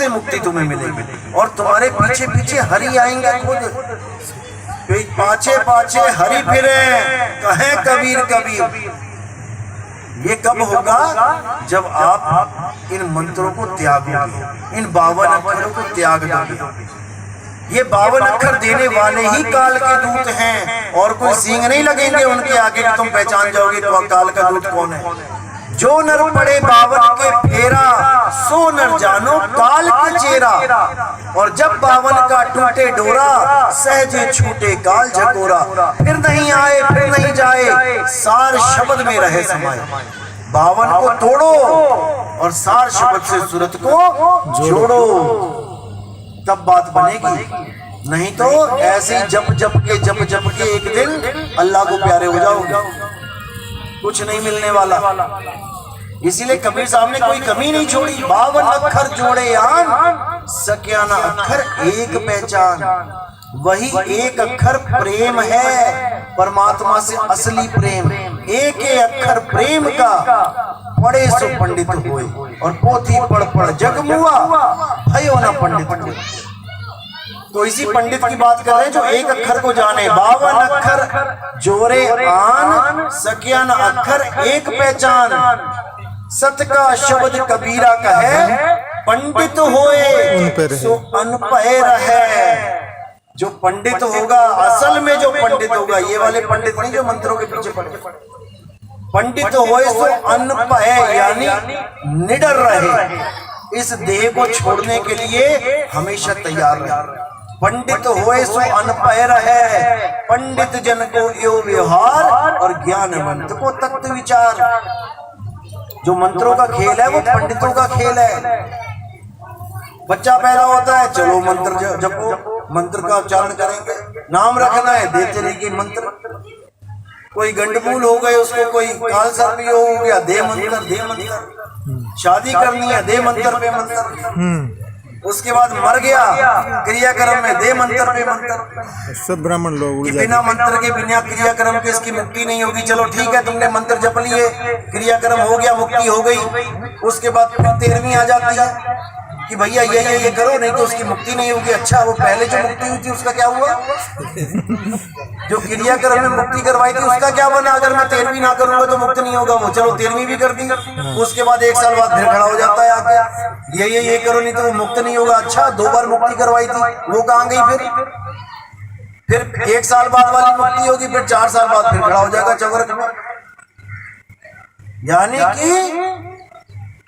से मुक्ति तुम्हें मिलेगी। और तुम्हारे पीछे पीछे हरि आएंगे खुद, पाछे पाछे हरि फिरे, कहे कबीर कबीर। ये कब होगा? जब आप इन मंत्रों को त्यागोगे, इन 52 अक्षरों को त्याग दोगे। ये 52 अक्षर देने वाले ही काल के दूत हैं, और कोई सींग नहीं लगेंगे उनके आगे कि तुम पहचान जाओगे तो काल का दूत कौन है। जो नर पड़े 52 के फेरा, सो नर जानो काल के चेहरा। और जब 52 का टूटे डोरा, सहजे छूटे काल झकोरा। फिर नहीं आए फिर नहीं जाए, सार शब्द में रहे समाये। 52 को तोड़ो और सार शब्द से सूरत को जोड़ो, तब बात बनेगी। नहीं तो ऐसे जप जप के एक दिन अल्लाह को प्यारे हो जाओगे, कुछ नहीं मिलने वाला। इसीलिए कबीर साहब ने कोई कमी नहीं छोड़ी। 52 अक्षर जोड़े आन, सकिया ना अक्षर एक पहचान। वही एक अक्षर प्रेम है, परमात्मा से असली प्रेम। एक अक्षर प्रेम का, पढ़े सो पंडित हुए, और पोथी पढ़ पढ़ जग मुआ, भयो ना पंडित। तो इसी पंडित की बात कर रहे हैं जो एक अक्षर को जाने। 52 अक्षर जोरे आन, सकिया न अक्षर एक पहचान। सत का शब्द कबीरा कहे, पंडित होए सो अनपढ़ रहे। जो पंडित होगा, असल में जो पंडित होगा, ये वाले पंडित नहीं जो मंत्रों के पीछे पड़े, पंडित होए सो अनपढ़, यानी निडर रहे, इस देह को छोड़ने के लिए हमेशा तैयार रहे। पंडित होए सो अनपढ़ है, पंडित जन को यो व्यवहार, और ज्ञानवंत को तत्व विचार। जो मंत्रों का खेल है वो पंडितों का खेल है। बच्चा पैदा होता है, चलो मंत्र जपो, मंत्र का उच्चारण करेंगे। नाम रखना है, देते रहिए मंत्र। कोई गंडमूल हो गए उसको, कोई काल सर्प हो गया, दे मंत्र दे मंत्र। शादी करनी है, दे मंत्र पे मंत्र। उसके बाद मर गया, क्रियाक्रम में दे मंत्र पे मंत्र। सब ब्राह्मण लोग बिना मंत्र के, बिना क्रियाक्रम के इसकी मुक्ति नहीं होगी। चलो ठीक है, तुमने मंत्र जप लिए, क्रियाक्रम हो गया, मुक्ति हो गई। उसके बाद फिर 13वीं आ जाती है कि भैया ये करो, नहीं तो उसकी मुक्ति नहीं होगी। अच्छा, वो पहले जो मुक्ति हुई थी उसका क्या हुआ? जो क्रियाक्रम में मुक्ति करवाई थी उसका क्या बना? अगर मैं 13वीं ना करूंगा तो मुक्त नहीं होगा वो। चलो 13वीं भी कर दी। उसके बाद 1 साल बाद फिर खड़ा हो जाता है आके, ये करो नहीं तो वो मुक्त नहीं होगा। अच्छा, 2 बार मुक्ति करवाई थी, वो कहाँ गई? फिर 1 साल बाद वाली मुक्ति होगी, फिर 4 साल बाद फिर खड़ा हो जाएगा चौरक में। यानी कि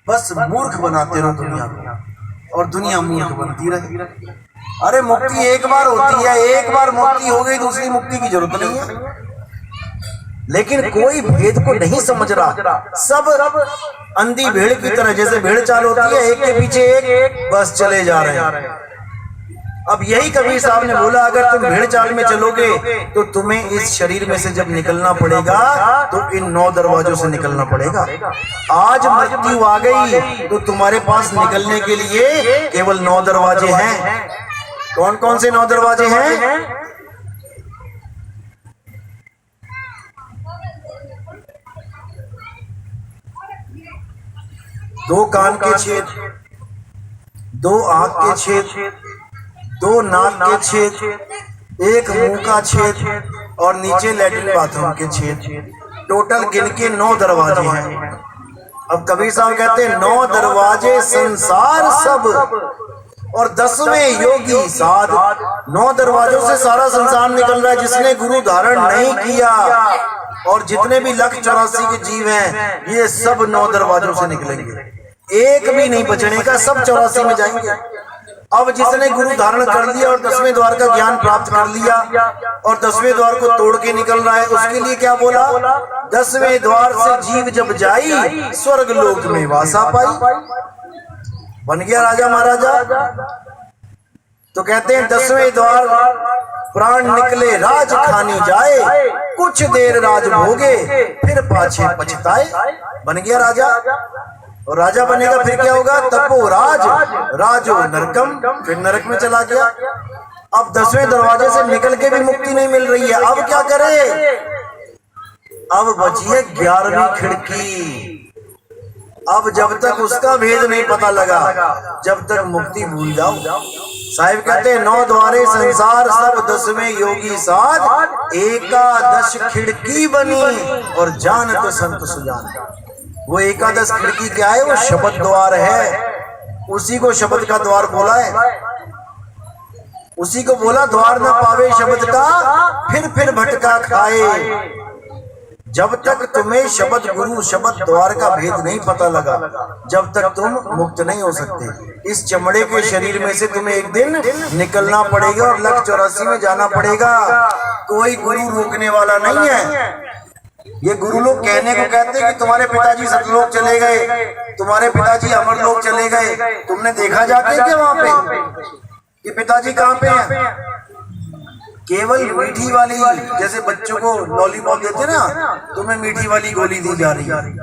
बस मूर्ख बनाते रहो दुनिया को, और दुनिया मूर्ख बनती रहे। अरे मुक्ति एक बार होती है, एक बार मुक्ति हो गई, दूसरी मुक्ति की जरूरत नहीं है। लेकिन कोई भेद को नहीं समझ रहा, सब अंधी भेड़ की तरह, जैसे भेड़ चाल होती है, एक के पीछे एक बस चले जा रहे हैं। अब यही कबीर साहब ने बोला, अगर तुम भेड़ चाल में चलोगे तो तुम्हें इस शरीर में से जब निकलना पड़ेगा तो इन 9 दरवाजों से निकलना पड़ेगा। आज मृत्यु आ गई तो तुम्हारे पास निकलने के लिए केवल 9 दरवाजे हैं। कौन कौन से 9 दरवाजे हैं? दो कान के छेद, 2 आंख के छेद, 2 नाक के छेद, 1 मुंह का छेद, और नीचे लैट्रिन बाथरूम के छेद। टोटल गिन के 9 दरवाजे हैं। अब कबीर साहब कहते हैं 9 दरवाजे संसार सब, और 10वें योगी साध। 9 दरवाजों से सारा संसार निकल रहा है। जिसने गुरु धारण नहीं किया, और जितने भी 184 के जीव हैं, ये सब 9 दरवाजों से निकलेंगे, एक भी नहीं बचने का, सब 84 में जाएंगे। अब जिसने गुरु धारण कर लिया और 10वें द्वार का ज्ञान प्राप्त कर लिया, और 10वें द्वार को तोड़ के निकल रहा है, उसके लिए क्या बोला? 10वें द्वार से जीव जब जाई, स्वर्ग लोक में वासा पाई। बन गया राजा महाराजा। तो कहते हैं 10वें द्वार प्राण निकले राज खानी जाए, कुछ देर राज भोगे फिर पाछे पछताए। बन गया राजा। और राजा बनेगा फिर क्या होगा? तपो राज राजो नरकम, फिर नरक में चला गया। अब 10वें दरवाजे से निकल के भी मुक्ति नहीं मिल रही है। अब क्या करे? अब बची है 11वीं खिड़की। अब जब तक उसका भेद नहीं पता लगा, जब तक मुक्ति भूल जाओ। साहिब कहते हैं 9 द्वारे संसार सब 10वें योगी साध, एकादश खिड़की बनी और जानत संत सुजान। वो एकादश खिड़की क्या है? वो शब्द द्वार है, उसी को शब्द का द्वार बोला है, उसी को बोला द्वार न पावे शब्द का, फिर भटका खाए। जब तक तुम्हें शब्द गुरु शब्द द्वार का भेद नहीं पता लगा, जब तक तुम मुक्त नहीं हो सकते। इस चमड़े के शरीर में से तुम्हें एक दिन निकलना पड़ेगा और लख 84 में जाना पड़ेगा। कोई गुरु रोकने वाला नहीं है। ये गुरु लोग कहने को कहते हैं कि तुम्हारे पिताजी सतलोक चले गए, तुम्हारे पिताजी अमरलोक चले गए। तुमने देखा जाके क्या वहां पे कि पिताजी कहाँ पे हैं? केवल मीठी वाली, जैसे बच्चों को लॉलीपॉप देते ना, तुम्हें मीठी वाली गोली दी जा रही है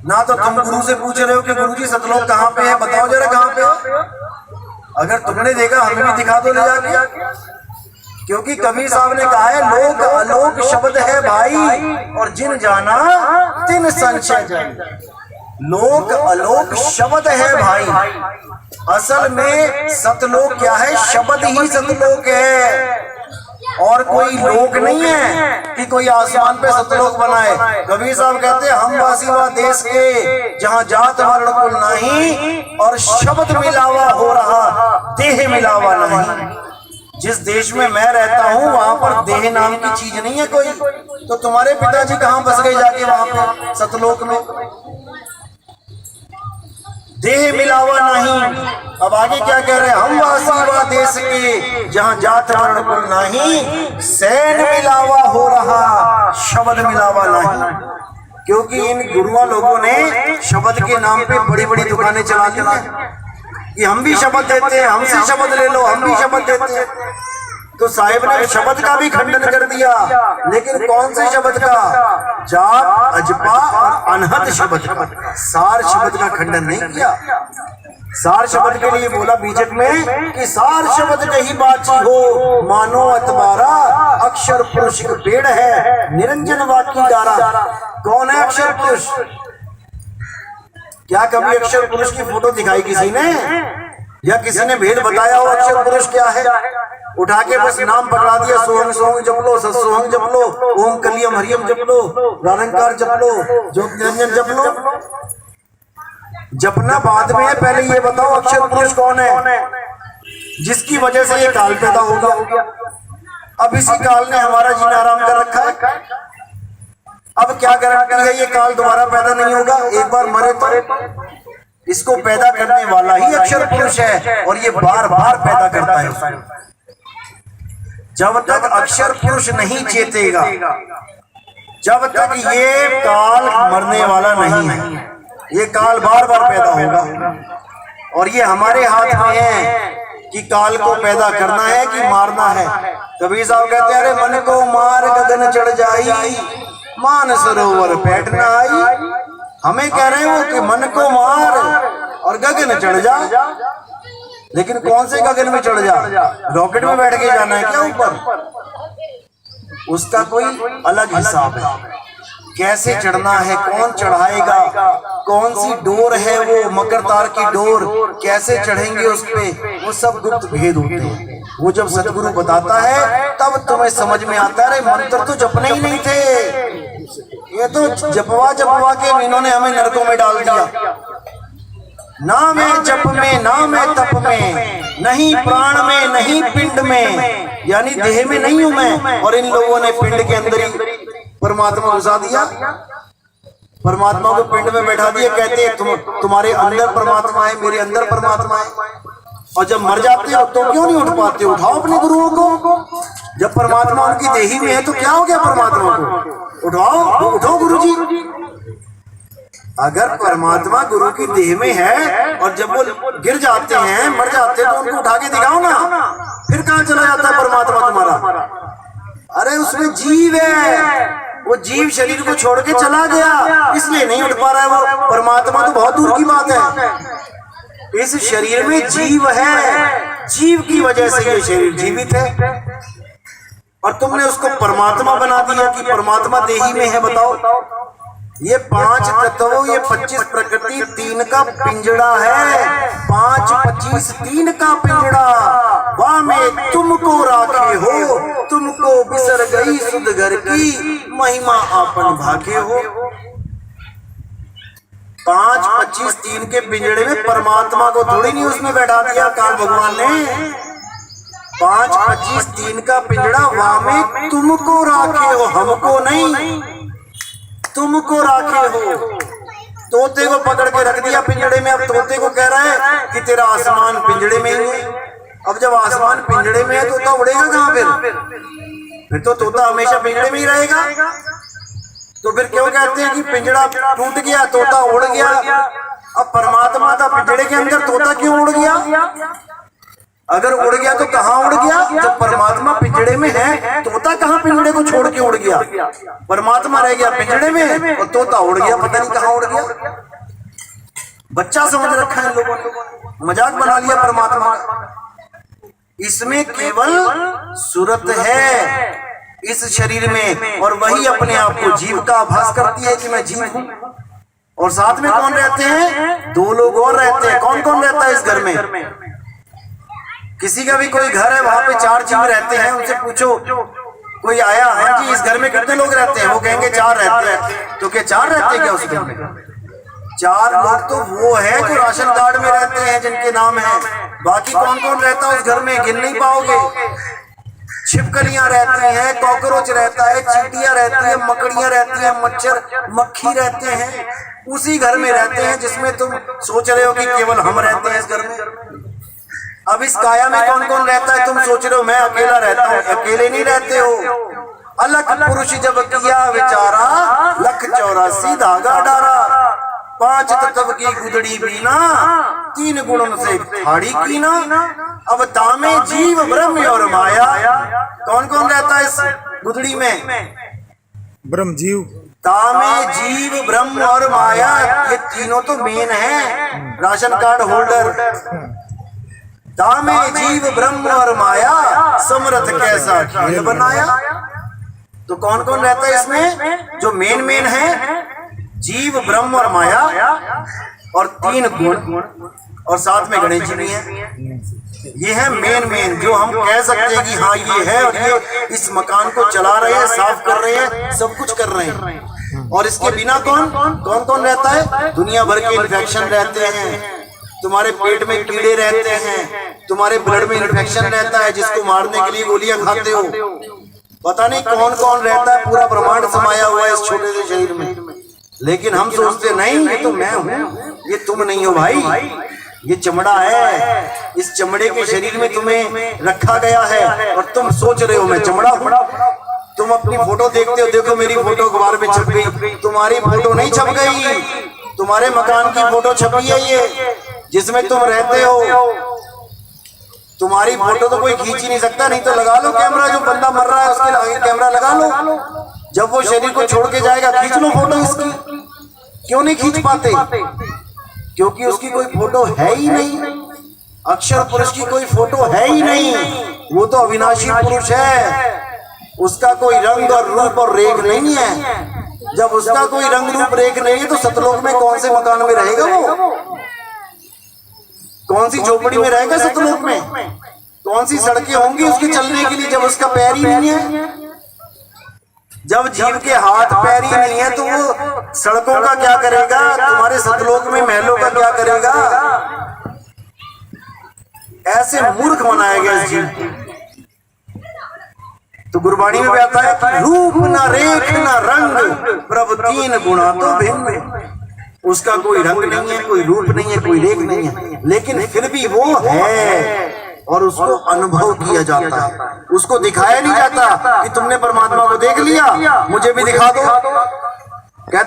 ना। तो तुम गुरु से पूछ रहे हो कि गुरुजी सतलोक कहाँ पे है, बताओ जरा कहाँ पे है। अगर तुमने देखा हमें भी दिखा दो ले जाके, क्योंकि कबीर साहब ने कहा है लोक अलोक शब्द है भाई, और जिन जाना तिन संशय जाए। लोक अलोक शब्द है भाई, असल में सतलोक क्या है? शब्द ही सतलोक है, और कोई लोक नहीं है कि कोई आसमान पे सतलोक बनाए। कबीर साहब कहते हैं हम वासी वा देश के, जहाँ जात वर्ण कुल नहीं, और शब्द मिलावा हो रहा देह मिलावा नहीं। जिस देश में मैं रहता हूँ वहां पर देह नाम की चीज नहीं है कोई। तो तुम्हारे पिताजी कहाँ बस गए जाके वहां पे सतलोक में? देह मिलावा नहीं। अब आगे क्या कह रहे हैं? हम वासी वा देश के, जहाँ जात वर्ण कुल नहीं, सैन मिलावा हो रहा शब्द मिलावा नहीं। क्योंकि इन गुरुआ लोगों ने शब्द के नाम पे बड़ी बड़ी दुकानें चला दी हैं कि हम भी शब्द देते हैं, हमसे शब्द ले लो, हम भी शब्द देते हैं। तो साहिब ने शब्द का भी खंडन कर दिया, लेकिन कौन से शब्द का? जाप अजपा और अनहद शब्द का, सार शब्द का खंडन नहीं किया। सार शब्द के लिए बोला बीजक में कि सार शब्द कही बाची हो, मानो अतबारा अक्षर पुरुष पेड़ है, निरंजन वाकी डारा। कौन है अक्षर पुरुष? क्या कभी अक्षर पुरुष की फोटो दिखाई किसी ने, या किसी ने भेद बताया हो अक्षर पुरुष क्या है? उठा के बस नाम पकड़ा दिया, सोहंग सोहंग जप लो, सत्सोहंग जप लो, ओम कलियम हरियम जप लो, निरंकार जप लो, ज्योत निरंजन जप लो। जपना बाद में है, पहले ये बताओ अक्षर पुरुष कौन है, जिसकी वजह से ये काल पैदा हो गया। अब इसी काल ने हमारा जीना आराम कर रखा है। अब क्या गारंटी है ये काल दोबारा पैदा नहीं होगा? एक बार मरे तो इसको पैदा करने वाला ही अक्षर पुरुष है, और ये बार बार पैदा करता है। जब तक अक्षर पुरुष नहीं चेतेगा, जब तक ये काल मरने वाला नहीं है, ये काल बार बार पैदा होगा। और ये हमारे हाथ में है कि काल को पैदा करना है कि मारना है। कबीर साहब कहते हैं अरे मन को मार गगन चढ़ जाई, मान सरोवर पैठ न आई। हमें कह रहे हो कि मन को मार और गगन चढ़ जा, लेकिन कौन से गगन में चढ़ जा? रॉकेट में बैठ के जाना है क्या ऊपर? उसका कोई अलग हिसाब है, कैसे चढ़ना है, कौन चढ़ाएगा, कौन सी डोर है वो मकर तार की डोर, कैसे चढ़ेंगे उस पे, वो सब गुप्त भेद होते हैं। वो जब सतगुरु बताता है तब तुम्हें समझ में आता है अरे मंत्र तो जपने ही नहीं थे, ये तो जपवा जपवा के इन्होंने हमें नरकों में डाल दिया। ना मैं जप में, ना मैं तप में, नहीं प्राण में, नहीं पिंड में, यानी देह में नहीं हूं मैं, और इन लोगों ने पिंड के अंदर ही परमात्मा घुसा दिया, परमात्मा को पिंड में बैठा दिया। कहते हैं तुम्हारे अंदर परमात्मा है, मेरे अंदर परमात्मा है। और जब मर जाते हो तो क्यों नहीं उठ पाते? उठाओ अपने गुरुओं को। जब परमात्मा उनकी देही में है तो क्या हो गया परमात्मा को? उठाओ, उठो गुरुजी। अगर परमात्मा गुरु की देह में है और जब वो गिर जाते हैं, मर जाते हैं, तो उनको उठा के दिखाओ ना, फिर कहाँ चला जाता है परमात्मा तुम्हारा? अरे उसमें जीव है, वो जीव शरीर को छोड़ के चला गया, इसलिए नहीं उठ पा रहा है वो। परमात्मा तो बहुत दूर की बात है, इस शरीर में जीव है, जीव की वजह से ये शरीर जीवित है। और तुमने उसको परमात्मा बना दिया कि परमात्मा देही में है। बताओ, ये 5 तत्वों, ये 25 प्रकृति, 3 का पिंजड़ा है। 5, 25, 3 का पिंजड़ा, वहां में तुमको राखे हो, तुमको बिसर गई सुध घर की, महिमा आपन भागे हो। 5, 25, 3 के पिंजड़े में परमात्मा को थोड़ी नहीं उसमें बैठा दिया काल भगवान ने। 5, 25, 3 का पिंजड़ा, वहां में तुमको राखे हो, हमको नहीं, तुमको राखे हो। तोते को पकड़ के रख दिया पिंजड़े में, अब तोते को कह रहा है कि तेरा आसमान पिंजड़े में ही है। अब जब आसमान पिंजड़े में है, तोता उड़ेगा कहां? फिर तो तोता हमेशा पिंजड़े में ही रहेगा। तो फिर क्यों कहते हैं कि पिंजड़ा टूट गया, तोता उड़ गया? अब परमात्मा था पिंजड़े के अंदर, तोता क्यों उड़ गया? अगर उड़ गया तो कहाँ उड़ गया? जब परमात्मा पिंजड़े में है, तोता कहाँ पिंजड़े को छोड़ के उड़ गया? परमात्मा रह गया पिंजड़े में और तोता उड़ गया, पता नहीं कहाँ उड़ गया। बच्चा समझ रखा है इन लोगों ने, मजाक बना लिया परमात्मा का। इसमें केवल सूरत है इस शरीर में, और वही अपने आप को जीव का आभास करती है कि मैं जीव हूं। और साथ में कौन रहते हैं? 2 लोग और रहते हैं। कौन कौन रहता है इस घर में? किसी का भी कोई घर है, वहां पे 4 जीव रहते हैं। उनसे पूछो, कोई आया, हाँ जी इस घर में कितने लोग रहते हैं? वो कहेंगे 4 रहते हैं। तो क्या 4 रहते हैं क्या उस घर में? 4 लोग तो वो है जो राशन कार्ड में रहते हैं, जिनके नाम है। बाकी कौन कौन रहता है उस घर में, गिन नहीं पाओगे। छिपकलियां रहती हैं, कॉकरोच रहता है, चींटियां रहती है, मकड़ियां रहती हैं, मच्छर मक्खी रहते हैं। उसी घर में रहते हैं जिसमें तुम सोच रहे हो कि केवल हम रहते हैं इस घर में। अब इस काया में कौन कौन रहता है? तुम सोच रहे हो मैं अकेला रहता हूँ, अकेले नहीं रहते हो। अलख पुरुष जब किया विचारा, लख 84 धागा डारा। 5 तत्व की गुदड़ी बीना, 3 गुणों से फाड़ी कीना। अब तामे जीव ब्रह्म और माया। कौन कौन रहता है इस गुदड़ी में? ब्रह्म जीव, तामे जीव ब्रह्म और माया, ये तीनों तो मेन है राशन कार्ड होल्डर। तामे जीव ब्रह्म और माया, समरथ कैसा खेल बनाया। तो कौन कौन रहता है इसमें? जो मेन है, जीव ब्रह्म और माया, और 3 गुण, और साथ में गणेश जी भी हैं। ये है मेन जो हम कह सकते हैं कि हाँ ये है, और ये इस मकान को चला रहे हैं, साफ कर रहे हैं, सब कुछ कर रहे हैं। और इसके बिना कौन कौन रहता है? दुनिया भर के इन्फेक्शन रहते हैं, तुम्हारे पेट में कीड़े रहते हैं, तुम्हारे ब्लड में इन्फेक्शन रहता है, जिसको मारने के लिए गोलियां खाते हो। पता नहीं कौन कौन रहता है, पूरा ब्रह्मांड समाया हुआ है इस छोटे से शरीर में। लेकिन हम सोचते नहीं, ये तो मैं हूँ, ये तुम नहीं हो भाई, ये चमड़ा है। इस चमड़े के शरीर में तुम्हें रखा गया है, और तुम सोच रहे हो मैं चमड़ा हूँ। तुम अपनी फोटो देखते हो, देखो मेरी फोटो अखबार में छप गई। तुम्हारी फोटो नहीं छप गई, तुम्हारे मकान की फोटो छपी है ये, जिसमें तुम रहते हो। तुम्हारी फोटो तो कोई खींच ही नहीं सकता। नहीं तो लगा लो कैमरा, जो बंदा मर रहा है उसके आगे कैमरा लगा लो। जब वो शरीर को छोड़ के जाएगा, खींच लो फोटो इसकी। क्यों नहीं खींच पाते? क्योंकि उसकी कोई फोटो है ही नहीं। अक्षर पुरुष की कोई फोटो है ही नहीं। वो तो अविनाशी पुरुष है, उसका कोई रंग और रूप और रेख नहीं है। जब उसका कोई रंग रूप रेख नहीं है, तो सतलोक में कौन से मकान में रहेगा वो? कौन सी झोपड़ी में रहेगा सतलोक में? कौन सी सड़कें होंगी उसके चलने के लिए, जब उसका पैर ही नहीं है? जब जीव के हाथ पैर ही नहीं है, तो वो सड़कों का क्या करेगा? तुम्हारे सतलोक में महलों का क्या करेगा? ऐसे मूर्ख बनाया गया इस जीव को। तो गुरबाणी में भी आता है कि रूप न रेख न रंग, प्रभु 3 गुणा तो भिन्न। उसका कोई रंग नहीं है, कोई रूप नहीं है, कोई रेख नहीं है, लेकिन फिर भी वो है, और उसको अनुभव किया जाता है। उसको दिखाया नहीं जाता कि तुमने परमात्मा को देख लिया, मुझे भी दिखा दो।